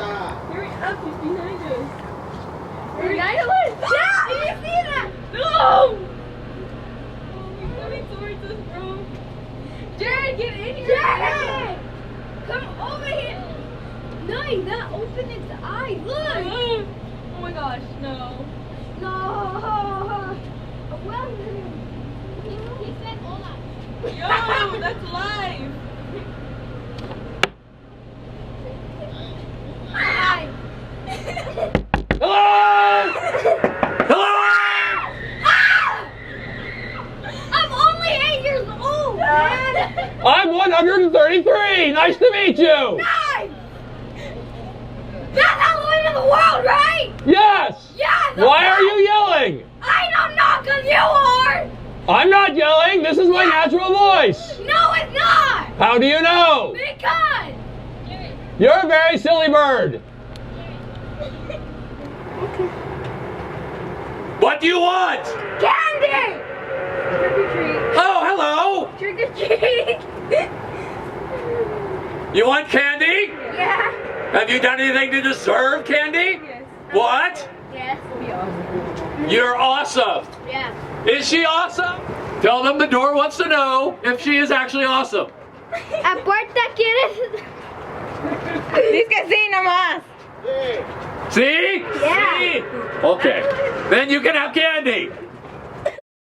Hurry up, he's behind us. Hurry up! Yeah, you see that? No! Oh, he's coming towards us, bro. Jared, get in here! Jared! Come over here! No, he's not open its eyes. Look! Oh my gosh, no. No! Well, he said hola. Yo, that's live. Hi. Hello! Hello! I'm only 8 years old, man! I'm 133. Nice to meet you. Nice! That's Halloween in the world, right? Yes. Yes! Why are you yelling? I don't know, because you are! I'm not yelling. This is my natural voice. No, it's not! How do you know? Because! You're a very silly bird. What do you want? Candy! Trick or treat. Oh, hello. Trick or treat. You want candy? Yeah. Have you done anything to deserve candy? Yes. What? Yes. You're awesome. Yeah. Is she awesome? Tell them the door wants to know if she is actually awesome. Apuerta quieres. Dice que sí, nomás. See? Yeah. See? Okay. Then you can have candy.